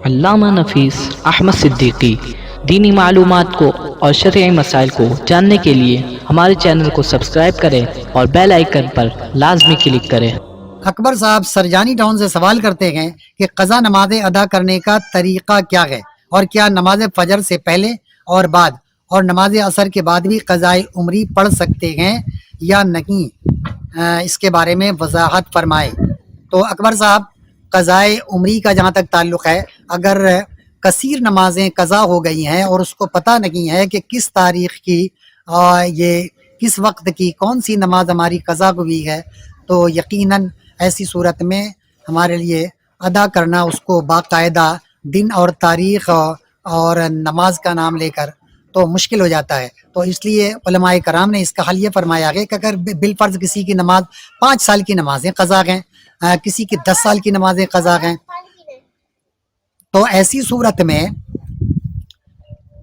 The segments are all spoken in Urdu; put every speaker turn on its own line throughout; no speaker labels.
علامہ نفیس احمد صدیقی دینی معلومات کو اور شرعی مسائل کو جاننے کے لیے ہمارے چینل کو سبسکرائب کریں اور بیل آئیکن پر لازمی کلک کریں۔
اکبر صاحب سرجانی ٹاؤن سے سوال کرتے ہیں کہ قضا نمازیں ادا کرنے کا طریقہ کیا ہے، اور کیا نماز فجر سے پہلے اور بعد اور نماز عصر کے بعد بھی قضائے عمری پڑھ سکتے ہیں یا نہیں؟ اس کے بارے میں وضاحت فرمائے۔ تو اکبر صاحب، قضائے عمری کا جہاں تک تعلق ہے، اگر کثیر نمازیں قضا ہو گئی ہیں اور اس کو پتہ نہیں ہے کہ کس تاریخ کی یہ کس وقت کی کون سی نماز ہماری قضا ہوئی ہے، تو یقیناً ایسی صورت میں ہمارے لیے ادا کرنا اس کو باقاعدہ دن اور تاریخ اور نماز کا نام لے کر تو مشکل ہو جاتا ہے۔ تو اس لیے علماء کرام نے اس کا حل یہ فرمایا ہے کہ اگر بالفرض کسی کی نماز 5 سال کی نمازیں قضا ہیں، کسی کی 10 سال کی نمازیں قضا ہیں، تو ایسی صورت میں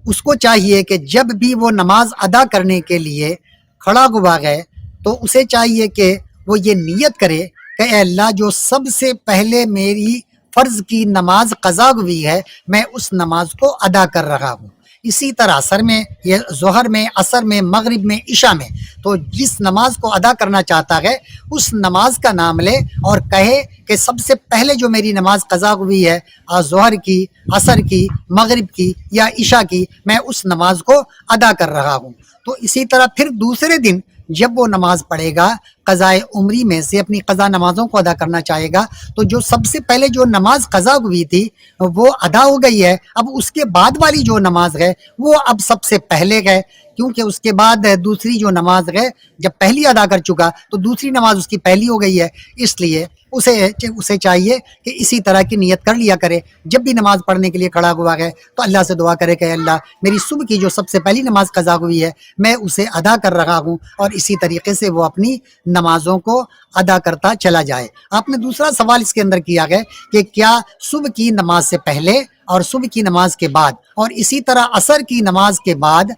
اس کو چاہیے کہ جب بھی وہ نماز ادا کرنے کے لیے کھڑا ہوا ہے تو اسے چاہیے کہ وہ یہ نیت کرے کہ اے اللہ، جو سب سے پہلے میری فرض کی نماز قضا ہوئی ہے میں اس نماز کو ادا کر رہا ہوں۔ اسی طرح عصر میں، یہ ظہر میں، عصر میں، مغرب میں، عشاء میں، تو جس نماز کو ادا کرنا چاہتا ہے اس نماز کا نام لے اور کہے کہ سب سے پہلے جو میری نماز قضا ہوئی ہے ظہر کی، عصر کی، مغرب کی یا عشاء کی، میں اس نماز کو ادا کر رہا ہوں۔ تو اسی طرح پھر دوسرے دن جب وہ نماز پڑھے گا، قضائے عمری میں سے اپنی قضا نمازوں کو ادا کرنا چاہے گا، تو جو سب سے پہلے جو نماز قضا ہوئی تھی وہ ادا ہو گئی ہے، اب اس کے بعد والی جو نماز ہے وہ اب سب سے پہلے ہے، کیونکہ اس کے بعد دوسری جو نماز ہے جب پہلی ادا کر چکا تو دوسری نماز اس کی پہلی ہو گئی ہے، اس لیے اسے چاہیے کہ اسی طرح کی نیت کر لیا کرے۔ جب بھی نماز پڑھنے کے لیے کھڑا ہوا ہے تو اللہ سے دعا کرے کہ اللہ، میری صبح کی جو سب سے پہلی نماز قضا ہوئی ہے میں اسے ادا کر رہا ہوں، اور اسی طریقے سے وہ اپنی نمازوں کو ادا کرتا چلا جائے۔ آپ نے دوسرا سوال اس کے اندر کیا ہے کہ کیا صبح کی نماز سے پہلے اور صبح کی نماز کے بعد اور اسی طرح عصر کی نماز کے بعد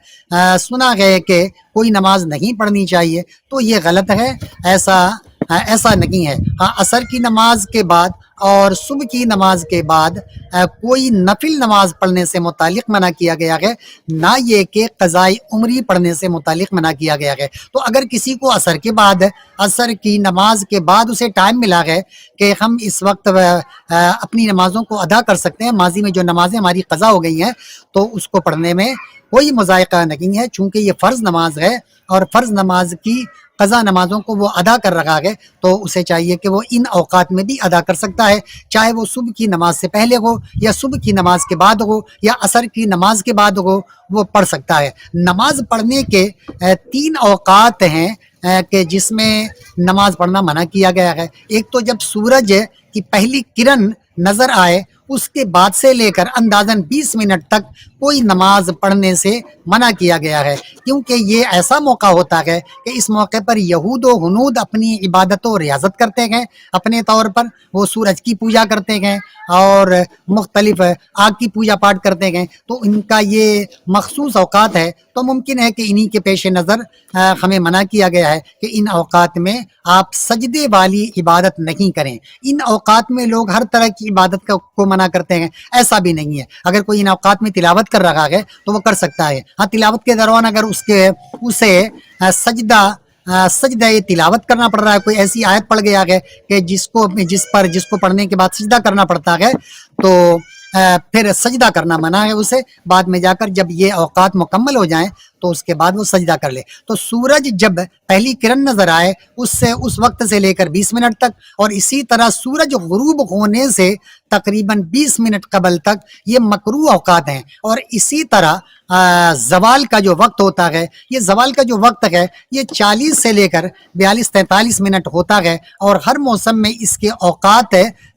سنا گئے کہ کوئی نماز نہیں پڑھنی چاہیے، تو یہ غلط ہے، ایسا نہیں ہے۔ ہاں، عصر کی نماز کے بعد اور صبح کی نماز کے بعد کوئی نفل نماز پڑھنے سے متعلق منع کیا گیا ہے، نہ یہ کہ قضائے عمری پڑھنے سے متعلق منع کیا گیا ہے۔ تو اگر کسی کو عصر کے بعد، عصر کی نماز کے بعد اسے ٹائم ملا ہے کہ ہم اس وقت اپنی نمازوں کو ادا کر سکتے ہیں، ماضی میں جو نمازیں ہماری قضا ہو گئی ہیں، تو اس کو پڑھنے میں کوئی مذائقہ نہیں ہے، چونکہ یہ فرض نماز ہے اور فرض نماز کی قضا نمازوں کو وہ ادا کر رہا ہے، تو اسے چاہیے کہ وہ ان اوقات میں بھی ادا کر سکتا ہے، چاہے وہ صبح کی نماز سے پہلے ہو یا صبح کی نماز کے بعد ہو یا عصر کی نماز کے بعد ہو، وہ پڑھ سکتا ہے۔ نماز پڑھنے کے 3 اوقات ہیں کہ جس میں نماز پڑھنا منع کیا گیا ہے۔ ایک تو جب سورج کی پہلی کرن نظر آئے اس کے بعد سے لے کر اندازاً 20 منٹ تک کوئی نماز پڑھنے سے منع کیا گیا ہے، کیونکہ یہ ایسا موقع ہوتا ہے کہ اس موقع پر یہود و ہنود اپنی عبادت و ریاضت کرتے ہیں، اپنے طور پر وہ سورج کی پوجا کرتے ہیں اور مختلف آگ کی پوجا پاٹ کرتے ہیں، تو ان کا یہ مخصوص اوقات ہے، تو ممکن ہے کہ انہی کے پیش نظر ہمیں منع کیا گیا ہے کہ ان اوقات میں آپ سجدے والی عبادت نہیں کریں۔ ان اوقات میں لوگ ہر طرح کی عبادت کو منع کرتے ہیں، ایسا بھی نہیں ہے۔ اگر کوئی ان اوقات میں تلاوت کر رہا ہے تو وہ کر سکتا ہے، ہاں تلاوت کے دوران اگر اسے سجدہ تلاوت کرنا پڑ رہا ہے، کوئی ایسی آیت پڑھ گیا ہے کہ جس کو پڑھنے کے بعد سجدہ کرنا پڑتا ہے، تو پھر سجدہ کرنا منع ہے اسے، بعد میں جا کر جب یہ اوقات مکمل ہو جائیں تو اس کے بعد وہ سجدہ کر لے۔ تو سورج جب پہلی کرن نظر آئے اس وقت سے لے کر 20 منٹ تک، اور اسی طرح سورج غروب ہونے سے تقریباً 20 منٹ قبل تک یہ مکروہ اوقات ہیں، اور اسی طرح زوال کا جو وقت ہوتا ہے، یہ زوال کا جو وقت ہے یہ 40 سے لے کر 42-43 منٹ ہوتا ہے، اور ہر موسم میں اس کے اوقات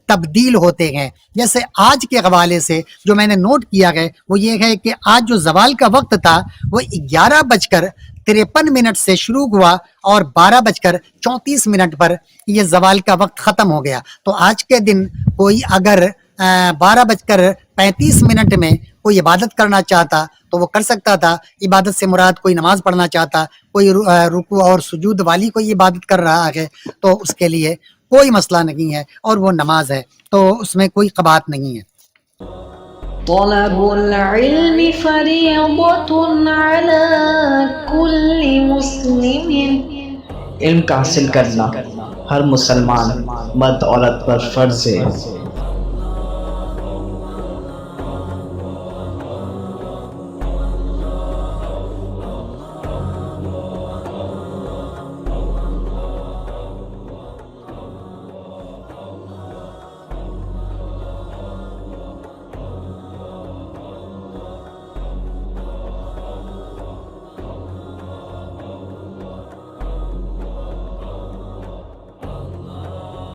تبدیل ہوتے ہیں۔ جیسے آج کے حوالے سے جو میں نے نوٹ کیا ہے وہ یہ ہے کہ آج جو زوال کا وقت تھا وہ 11:53 سے شروع ہوا اور 12:34 پر یہ زوال کا وقت ختم ہو گیا۔ تو آج کے دن کوئی اگر 12:35 میں کوئی عبادت کرنا چاہتا تو وہ کر سکتا تھا۔ عبادت سے مراد کوئی نماز پڑھنا چاہتا، کوئی رکوع اور سجود والی کوئی عبادت کر رہا ہے تو اس کے لیے کوئی مسئلہ نہیں ہے، اور وہ نماز ہے تو اس میں کوئی قباحت نہیں ہے۔
طلب العلم فريضة على كل مسلم.
علم کا حاصل کرنا ہر مسلمان مرد عورت پر فرض ہے.